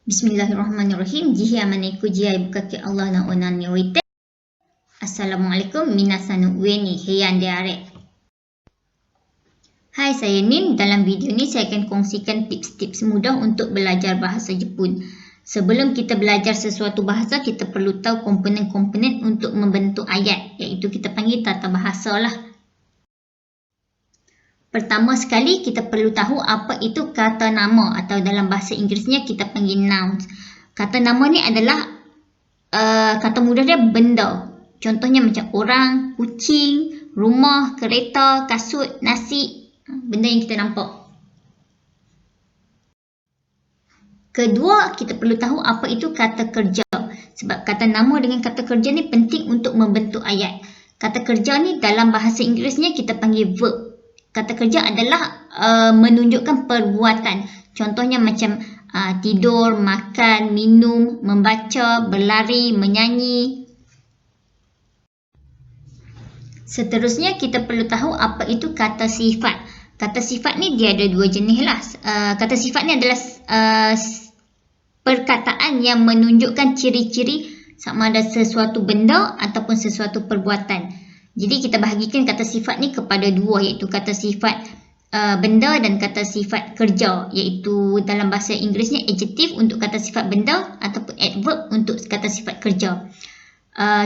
Bismillahirrahmanirrahim. Jihya maniku jihya bukaki Allah na onan ni wite. Assalamualaikum minasan weni heyan diare. Hai, saya Nin. Dalam video ni saya akan kongsikan tips-tips mudah untuk belajar bahasa Jepun. Sebelum kita belajar sesuatu bahasa, kita perlu tahu komponen-komponen untuk membentuk ayat, iaitu kita panggil tata bahasa lah. Pertama sekali, kita perlu tahu apa itu kata nama atau dalam bahasa Inggerisnya kita panggil nouns. Kata nama ni adalah kata mudah dia benda. Contohnya macam orang, kucing, rumah, kereta, kasut, nasi. Benda yang kita nampak. Kedua, kita perlu tahu apa itu kata kerja. Sebab kata nama dengan kata kerja ni penting untuk membentuk ayat. Kata kerja ni dalam bahasa Inggerisnya kita panggil verb. Kata kerja adalah menunjukkan perbuatan. Contohnya macam tidur, makan, minum, membaca, berlari, menyanyi. Seterusnya kita perlu tahu apa itu kata sifat. Kata sifat ni dia ada dua jenis lah. Kata sifat ni adalah perkataan yang menunjukkan ciri-ciri sama ada sesuatu benda ataupun sesuatu perbuatan. Jadi kita bahagikan kata sifat ni kepada dua, iaitu kata sifat benda dan kata sifat kerja, iaitu dalam bahasa Inggerisnya adjective untuk kata sifat benda ataupun adverb untuk kata sifat kerja.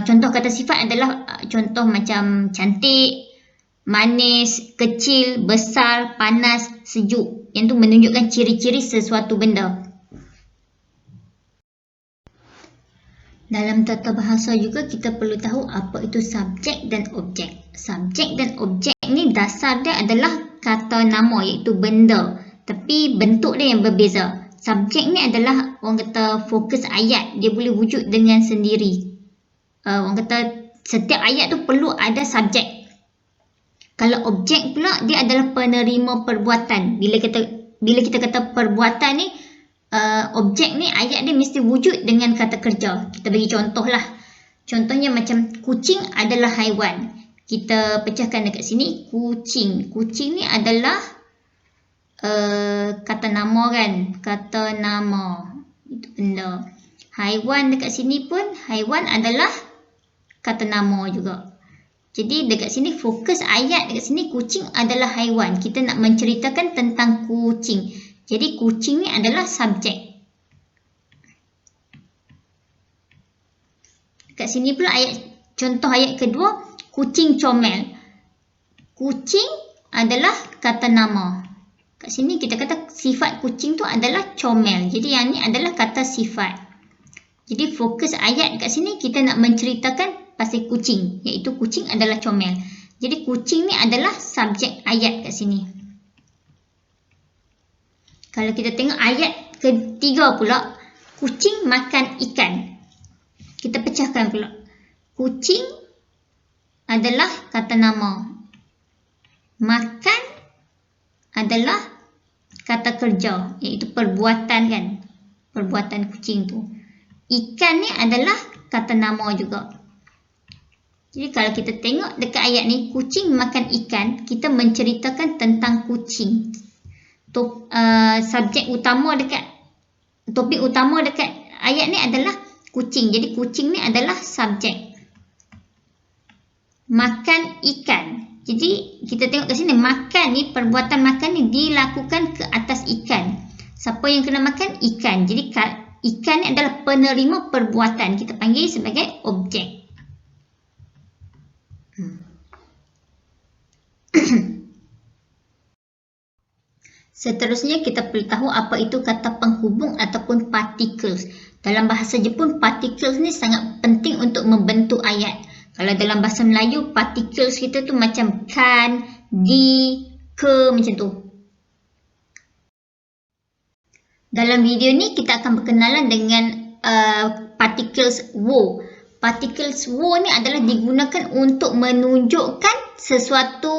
Contoh kata sifat adalah contoh macam cantik, manis, kecil, besar, panas, sejuk. Yang tu menunjukkan ciri-ciri sesuatu benda. Dalam tata bahasa juga kita perlu tahu apa itu subjek dan objek. Subjek dan objek ni dasar dia adalah kata nama, iaitu benda. Tapi bentuk dia yang berbeza. Subjek ni adalah orang kata fokus ayat. Dia boleh wujud dengan sendiri. Orang kata setiap ayat tu perlu ada subjek. Kalau objek pula dia adalah penerima perbuatan. Bila kita kata perbuatan ni, objek ni ayat dia mesti wujud dengan kata kerja. Kita bagi contoh lah. Contohnya macam kucing adalah haiwan. Kita pecahkan dekat sini kucing. Kucing ni adalah kata nama kan. Kata nama. Itu benda. Haiwan dekat sini pun haiwan adalah kata nama juga. Jadi dekat sini fokus ayat dekat sini kucing adalah haiwan. Kita nak menceritakan tentang kucing. Jadi kucing ni adalah subjek. Dekat sini pula contoh ayat kedua, kucing comel. Kucing adalah kata nama. Kat sini kita kata sifat kucing tu adalah comel. Jadi yang ni adalah kata sifat. Jadi fokus ayat dekat sini kita nak menceritakan pasal kucing, iaitu kucing adalah comel. Jadi kucing ni adalah subjek ayat kat sini. Kalau kita tengok ayat ketiga pula, kucing makan ikan. Kita pecahkan pula. Kucing adalah kata nama. Makan adalah kata kerja, iaitu perbuatan kan. Perbuatan kucing tu. Ikan ni adalah kata nama juga. Jadi kalau kita tengok dekat ayat ni, kucing makan ikan, kita menceritakan tentang kucing. Subjek utama dekat topik utama dekat ayat ni adalah kucing. Jadi kucing ni adalah subjek. Makan ikan. Jadi kita tengok kat sini, makan ni, perbuatan makan ni dilakukan ke atas ikan. Siapa yang kena makan? Ikan. Jadi ikan ni adalah penerima perbuatan. Kita panggil sebagai objek. Seterusnya kita perlu tahu apa itu kata penghubung ataupun particles. Dalam bahasa Jepun, particles ni sangat penting untuk membentuk ayat. Kalau dalam bahasa Melayu, particles kita tu macam kan, di, ke, macam tu. Dalam video ni kita akan berkenalan dengan particles wo. Particles wo ni adalah digunakan untuk menunjukkan sesuatu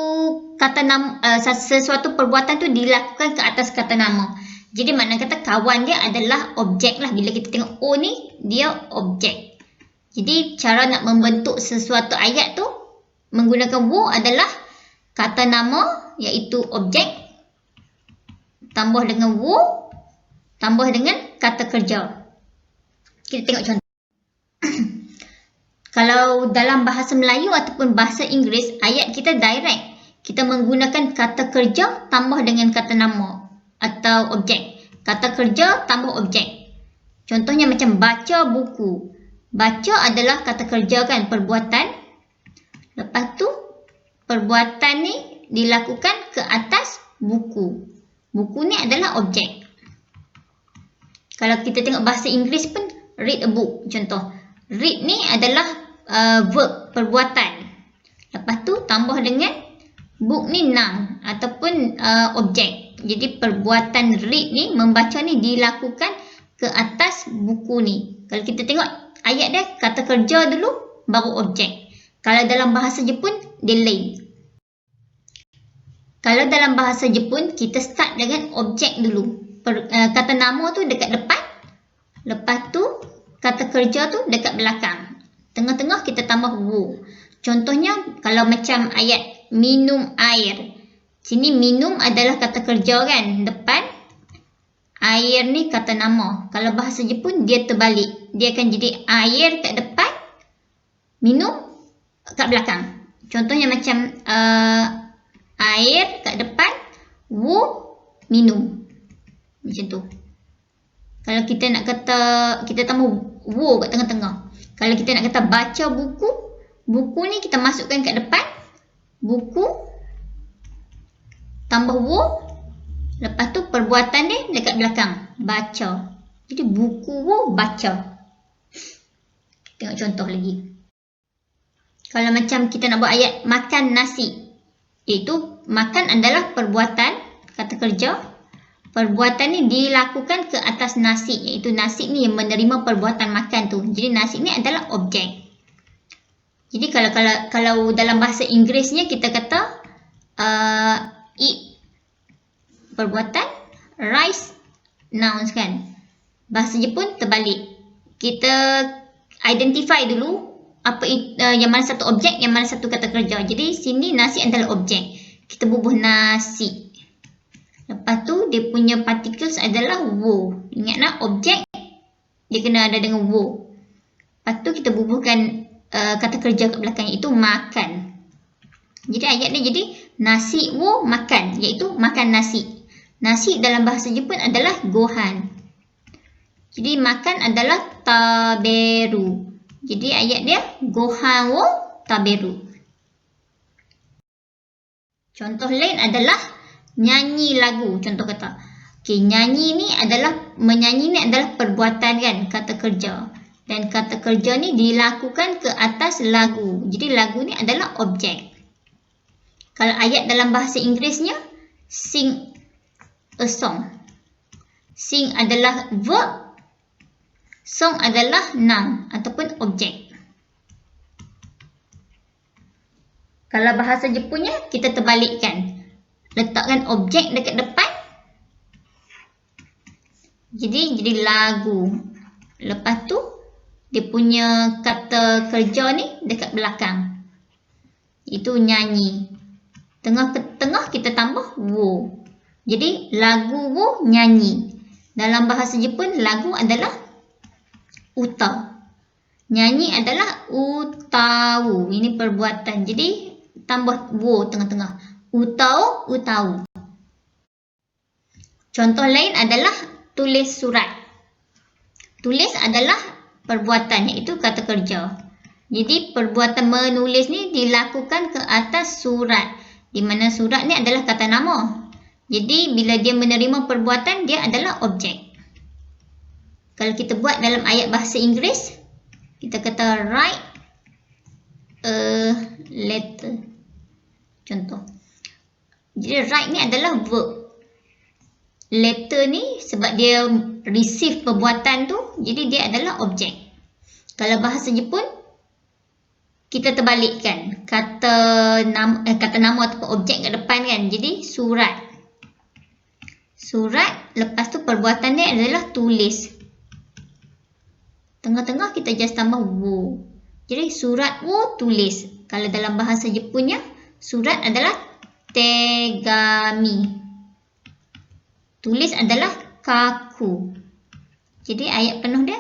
kata nama, sesuatu perbuatan tu dilakukan ke atas kata nama. Jadi makna kata kawan dia adalah objek lah. Bila kita tengok O ni, dia objek. Jadi cara nak membentuk sesuatu ayat tu menggunakan wo adalah kata nama, iaitu objek, tambah dengan wo, tambah dengan kata kerja. Kita tengok contoh. Kalau dalam bahasa Melayu ataupun bahasa Inggeris, ayat kita direct. Kita menggunakan kata kerja tambah dengan kata nama atau objek. Kata kerja tambah objek. Contohnya macam baca buku. Baca adalah kata kerja kan, perbuatan. Lepas tu, perbuatan ni dilakukan ke atas buku. Buku ni adalah objek. Kalau kita tengok bahasa Inggeris pun, read a book. Contoh, read ni adalah verb, perbuatan. Lepas tu tambah dengan book ni noun ataupun objek. Jadi perbuatan read ni, membaca ni dilakukan ke atas buku ni. Kalau kita tengok ayat dia, kata kerja dulu baru objek. Kalau dalam bahasa Jepun, dia lain. Kalau dalam bahasa Jepun, kita start dengan objek dulu. Kata nama tu dekat depan. Lepas tu, kata kerja tu dekat belakang. Tengah-tengah kita tambah wo. Contohnya, kalau macam ayat minum air. Sini minum adalah kata kerja kan, depan. Air ni kata nama. Kalau bahasa Jepun, dia terbalik. Dia akan jadi air kat depan, minum kat belakang. Contohnya macam air kat depan, wo minum. Macam tu. Kalau kita nak kata, kita tambah wo kat tengah-tengah. Kalau kita nak kata baca buku, buku ni kita masukkan kat depan, buku, tambah wo, lepas tu perbuatan dia dekat belakang, baca. Jadi buku wo baca. Tengok contoh lagi. Kalau macam kita nak buat ayat makan nasi, iaitu makan adalah perbuatan, kata kerja. Perbuatan ni dilakukan ke atas nasi, iaitu nasi ni yang menerima perbuatan makan tu. Jadi nasi ni adalah objek. Jadi kalau dalam bahasa Inggerisnya kita kata eat perbuatan, rice nouns kan. Bahasa Jepun terbalik. Kita identify dulu apa yang mana satu objek, yang mana satu kata kerja. Jadi sini nasi adalah objek. Kita bubuh nasi. Lepas tu dia punya particles adalah wo. Ingat nak objek dia kena ada dengan wo. Lepas tu kita bubuhkan kata kerja kat belakang, iaitu makan. Jadi ayat dia jadi nasi wo makan, iaitu makan nasi. Nasi dalam bahasa Jepun adalah gohan. Jadi makan adalah taberu. Jadi ayat dia gohan wo taberu. Contoh lain adalah nyanyi lagu. Contoh kata. Okay, nyanyi ni adalah, menyanyi ni adalah perbuatan kan, kata kerja. Dan kata kerja ni dilakukan ke atas lagu. Jadi lagu ni adalah objek. Kalau ayat dalam bahasa Inggerisnya, sing a song. Sing adalah verb, song adalah noun ataupun objek. Kalau bahasa Jepunnya, kita terbalikkan. Letakkan objek dekat depan. Jadi lagu. Lepas tu, dia punya kata kerja ni dekat belakang. Itu nyanyi. Tengah-tengah kita tambah wo. Jadi lagu wo nyanyi. Dalam bahasa Jepun, lagu adalah uta. Nyanyi adalah utau. Ini perbuatan. Jadi tambah wo tengah-tengah. Utau, utau. Contoh lain adalah tulis surat. Tulis adalah perbuatan, iaitu kata kerja. Jadi perbuatan menulis ni dilakukan ke atas surat. Di mana surat ni adalah kata nama. Jadi bila dia menerima perbuatan, dia adalah objek. Kalau kita buat dalam ayat bahasa Inggeris, kita kata write a letter. Contoh. Jadi write ni adalah verb. Letter ni sebab dia receive perbuatan tu, jadi dia adalah objek. Kalau bahasa Jepun, kita terbalikkan kata nama ataupun objek kat depan kan. Jadi surat. Surat, lepas tu perbuatan dia adalah tulis. Tengah-tengah kita just tambah wo. Jadi surat wo tulis. Kalau dalam bahasa Jepunnya, surat adalah tegami. Tulis adalah kaku. Jadi ayat penuh dia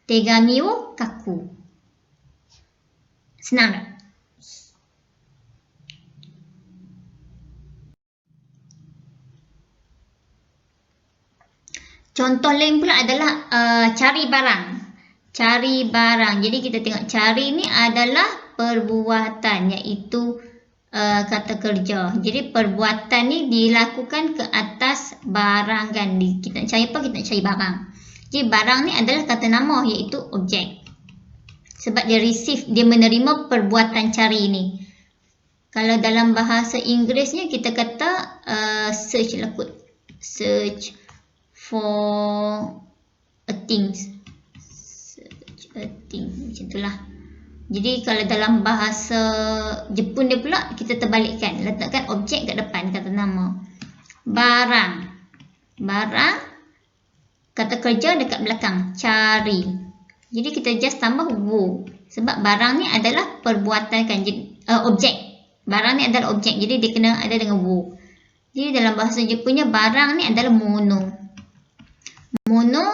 tegami wo kaku. Senang tak? Contoh lain pula adalah cari barang. Cari barang. Jadi kita tengok cari ni adalah perbuatan, iaitu kata kerja. Jadi perbuatan ni dilakukan ke atas barang kan. Kita nak cari apa? Kita nak cari barang. Jadi barang ni adalah kata nama, iaitu objek. Sebab dia receive, dia menerima perbuatan cari ni. Kalau dalam bahasa Inggerisnya kita kata search lah kot. Search for a things. Search a thing. Macam itulah. Jadi kalau dalam bahasa Jepun dia pula kita terbalikkan. Letakkan objek kat depan kata nama. Barang. Barang. Kata kerja dekat belakang. Cari. Jadi kita just tambah wo. Sebab barang ni adalah perbuatan kan. Objek. Barang ni adalah objek. Jadi dia kena ada dengan wo. Jadi dalam bahasa Jepunnya barang ni adalah mono. Mono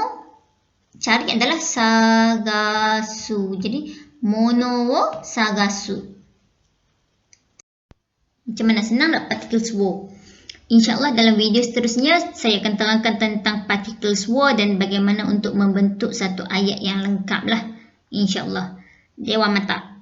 cari adalah sagasu. Jadi mono wo sagasu. Macam mana? Senang tak particles wo? InsyaAllah dalam video seterusnya saya akan terangkan tentang particles wo dan bagaimana untuk membentuk satu ayat yang lengkap lah. InsyaAllah. Dewa mata.